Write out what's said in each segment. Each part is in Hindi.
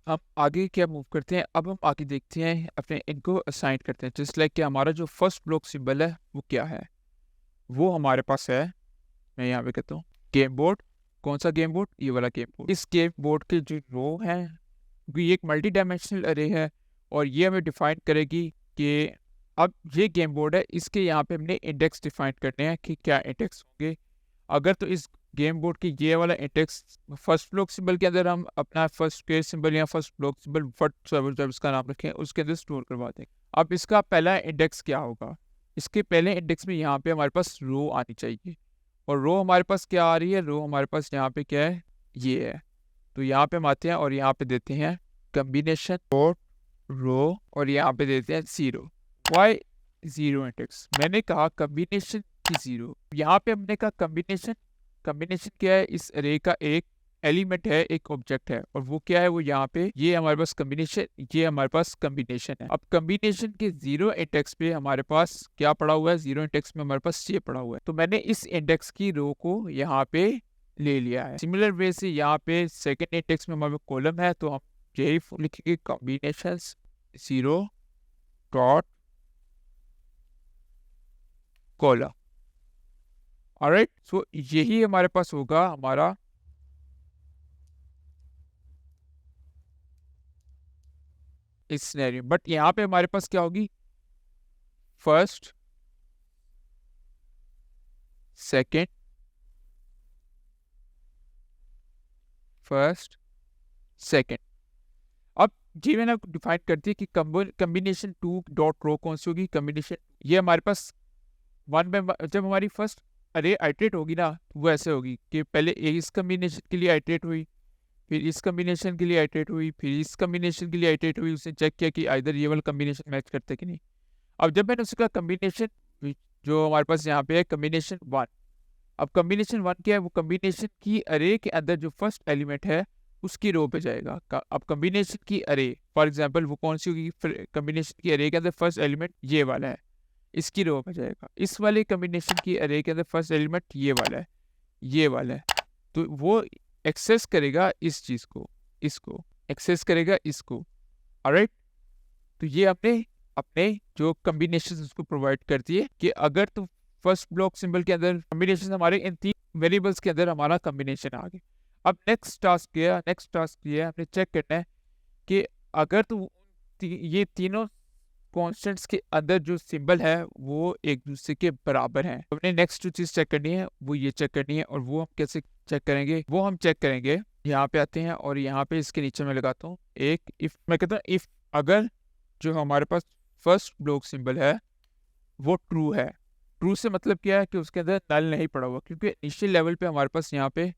हम आगे क्या मूव करते हैं, अब हम आगे देखते हैं अपने इनको असाइन करते हैं। जस्ट लाइक कि हमारा जो फर्स्ट ब्लॉक सिंबल है वो क्या है, वो हमारे पास है, मैं यहाँ पे कहता हूँ गेम बोर्ड। कौन सा गेम बोर्ड? ये वाला गेम बोर्ड। इस गेम बोर्ड की जो रो है ये एक मल्टी डायमेंशनल अरे है, और ये हमें डिफाइन करेगी कि अब ये गेम बोर्ड है, इसके यहाँ पे हमने इंडेक्स डिफाइन करने हैं कि क्या इंडेक्स होंगे। अगर तो इस गेम बोर्ड की ये वाला इंडेक्स फर्स्ट ब्लॉक सिंबल के अंदर हम अपना फर्स्ट स्क्वायर सिंबल या फर्स्ट ब्लॉक सिंबल वट उसका नाम रखें उसके अंदर स्टोर करवा देंगे। अब इसका पहला इंडेक्स क्या होगा, इसके पहले इंडेक्स में यहाँ पे हमारे पास रो आनी चाहिए, और रो हमारे पास क्या आ रही है, रो हमारे पास यहाँ पे क्या है, ये है। तो यहाँ पे हम आते हैं और यहाँ पे देते हैं कम्बिनेशन डॉट रो, और यहाँ पे देते हैं 0। Y 0 index? मैंने कहा कम्बिनेशन की 0। यहाँ पे हमने कहा कम्बिनेशन। कम्बिनेशन क्या है? इस अरे का एक एलिमेंट है, एक ऑब्जेक्ट है, और वो क्या है, वो यहाँ पे ये हमारे पास कम्बिनेशन, ये हमारे पास कम्बिनेशन है। अब कम्बिनेशन के 0 इंडेक्स पे हमारे पास क्या पड़ा हुआ है, 0 इंडेक्स में हमारे पास ये पड़ा हुआ है। तो मैंने इस इंडेक्स की रो को यहाँ पे ले लिया है। सिमिलर वे से यहाँ पे सेकेंड इंडेक्स में हमारे कॉलम है, तो हम यही लिखेंगे कॉम्बिनेशन 0 डॉट कॉलम। ऑलराइट, सो यही हमारे पास होगा हमारा इस सिनेरियो। बट यहाँ पे हमारे पास क्या होगी, फर्स्ट सेकेंड, फर्स्ट सेकेंड। अब ये मैंने आपको डिफाइन कर दिया कि कम्बिनेशन 2 डॉट रो कौन सी होगी, कम्बिनेशन ये हमारे पास वन बाय जब हमारी फर्स्ट अरे आइटरेट होगी ना, वो ऐसे होगी कि पहले इस कम्बिनेशन के लिए आइटरेट हुई, फिर इस कम्बिनेशन के लिए आइटरेट हुई, फिर इस कम्बिनेशन के लिए आइटरेट हुई। उसने चेक किया कि आइदर ये वाला कम्बिनेशन मैच करते कि नहीं। अब जब मैंने उसका कम्बिनेशन जो हमारे पास यहाँ पे है कम्बिनेशन 1, अब कम्बिनेशन 1 क्या है, वो कम्बिनेशन की अरे के अंदर जो फर्स्ट एलिमेंट है उसकी रो पे जाएगा। अब कम्बिनेशन की अरे फॉर एग्जांपल वो कौन सी होगी, कम्बिनेशन की अरे के अंदर फर्स्ट एलिमेंट ये वाला है, इसकी रो पे जाएगा। इस वाले कम्बिनेशन की अरे के अंदर फर्स्ट एलिमेंट ये वाला है, ये वाला है, तो वो एक्सेस करेगा इस चीज को, इसको एक्सेस करेगा इसको। ऑलराइट, तो ये आपने अपने जो कम्बिनेशन उसको प्रोवाइड कर दिए कि अगर तो फर्स्ट ब्लॉक सिंबल के अंदर कम्बिनेशन हमारे इन 3 वेरिएबल्स के अंदर हमारा कम्बिनेशन आ गया। अब नेक्स्ट टास्क क्या है, नेक्स्ट टास्क ये है हमने चेक करना है कि अगर तो ये तीनों कॉन्स्टेंट्स के अंदर जो सिंबल है वो एक दूसरे के बराबर हैं। हमने नेक्स्ट जो चीज चेक करनी है वो ये चेक करनी है, और वो हम कैसे चेक करेंगे, वो हम चेक करेंगे यहाँ पे आते हैं, और यहाँ पे इसके नीचे मैं लगाता हूँ एक इफ। मैं कहता हूँ इफ अगर जो हमारे पास फर्स्ट ब्लॉक सिंबल है वो ट्रू है। ट्रू से मतलब क्या है कि उसके अंदर नल नहीं पड़ा हुआ, क्योंकि इनिशियल लेवल पे हमारे पास यहाँ पे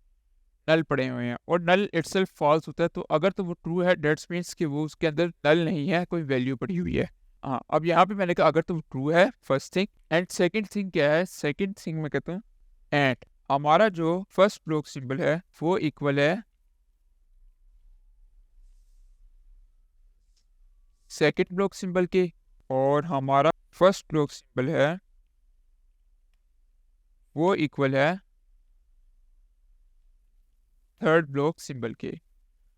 नल पड़े हुए हैं, और नल इटसेल्फ फॉल्स होता है। तो अगर तो वो ट्रू है डेट्स मीन्स कि वो उसके अंदर नल नहीं है, कोई वैल्यू पड़ी हुई है। हाँ, अब यहाँ पे मैंने कहा अगर तो ट्रू है first thing, and second thing क्या है, सेकंड थिंग मैं कहता हूँ एंड हमारा जो फर्स्ट ब्लॉक सिंबल है वो इक्वल है सेकंड ब्लॉक सिंबल के, और हमारा फर्स्ट ब्लॉक सिंबल है वो इक्वल है थर्ड ब्लॉक सिंबल के।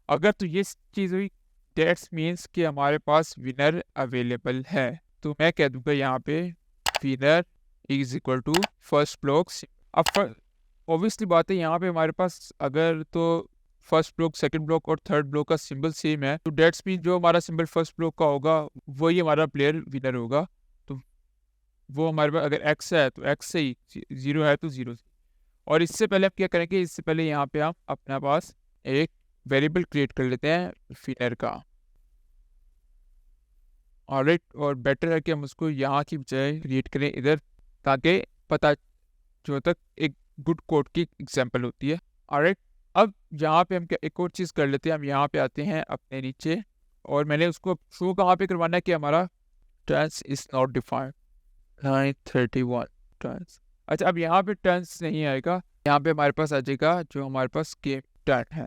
अगर तो ये चीज हुई दैट्स मीन्स कि हमारे पास विनर अवेलेबल है। तो मैं कह दूंगा यहाँ पे winner is equal to first block. अब ऑब्वियसली बात है यहाँ पे हमारे पास अगर तो फर्स्ट ब्लॉक सेकंड ब्लॉक और थर्ड ब्लॉक का सिंबल सेम है, तो डेट्स मीन जो हमारा सिंबल फर्स्ट ब्लॉक का होगा वही हमारा प्लेयर विनर होगा। तो वो हमारे पास अगर एक्स है तो एक्स से ही, 0 है तो 0 से। और इससे पहले हम क्या करेंगे, इससे पहले यहाँ पे हम अपने पास एक वेरिएबल क्रिएट कर लेते हैं विनर का। ऑलराइट, और बेटर है कि हम उसको यहाँ की बजाय क्रिएट करें इधर, ताकि पता जो तक एक गुड कोड की एग्जांपल होती है। ऑलराइट, अब यहाँ पे हम क्या एक और चीज़ कर लेते हैं, हम यहाँ पे आते हैं अपने नीचे, और मैंने उसको शो कहाँ पे करवाना है कि हमारा turns is not defined 931 turns. अच्छा, अब यहाँ पे टर्न्स नहीं आएगा, यहाँ पे हमारे पास आ जाएगा जो हमारे पास गेम टर्न है।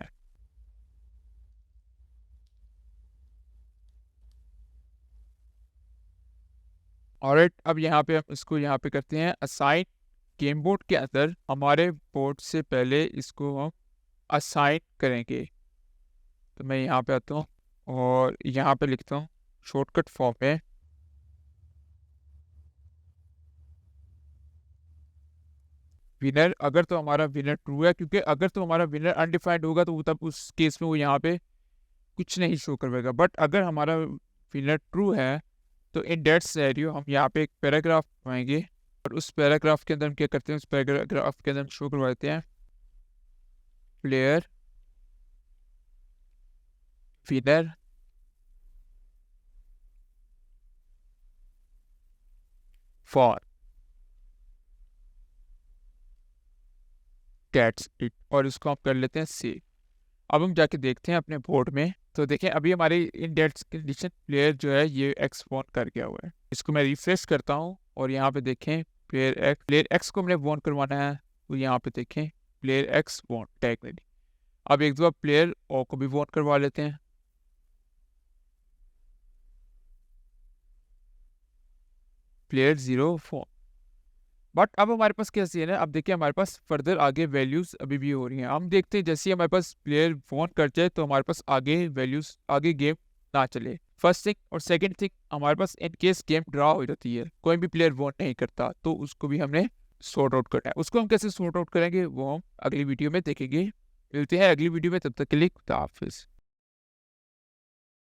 ऑलराइट, अब यहाँ पे हम इसको यहाँ पे करते हैं असाइन। गेम बोर्ड के अंदर हमारे बोर्ड से पहले इसको हम असाइन करेंगे। तो मैं यहाँ पे आता हूँ और यहाँ पे लिखता हूँ शॉर्टकट फॉर्म में विनर। अगर तो हमारा विनर ट्रू है, क्योंकि अगर तो हमारा विनर अनडिफाइंड होगा तो वो तब उस केस में वो यहाँ पे कुछ नहीं शो करवाएगा। बट अगर हमारा विनर ट्रू है तो इन डेट सिनेरियो हम यहाँ पे एक पैराग्राफ पाएंगे, और उस पैराग्राफ के अंदर हम क्या करते हैं, उस पैराग्राफ के अंदर शो करवाते हैं player winner for that's it, और इसको हम कर लेते हैं सेव। अब हम जाके देखते हैं अपने बोर्ड में, तो देखें अभी हमारे इन डेट्स कंडीशन प्लेयर जो है ये एक्स वॉन कर गया हुआ है। इसको मैं रिफ्रेश करता हूँ और यहाँ पे देखें प्लेयर एक्स को हमने वॉन करवाना है, तो यहाँ पे देखें प्लेयर एक्स वॉन टैग में। अब एक दो बार प्लेयर ओ को भी वॉन करवा लेते हैं, प्लेयर 0 फोन। बट अब हमारे पास क्या सीन है, अब देखिए हमारे पास फर्दर आगे वैल्यूज अभी भी हो रही हैं। हम देखते हैं जैसे ही हमारे पास प्लेयर फोन कर जाए तो हमारे पास आगे वैल्यूज आगे गेम ना चले, फर्स्ट थिंग। और सेकंड थिंग, हमारे पास इन केस गेम ड्रॉ हो जाती है, कोई भी प्लेयर वोट नहीं करता, तो उसको भी हमने सॉर्ट आउट करना है। उसको हम कैसे सॉर्ट आउट करेंगे वो हम अगली वीडियो में देखेंगे। मिलते हैं अगली वीडियो में, तब तक के लिए खुदा हाफिज।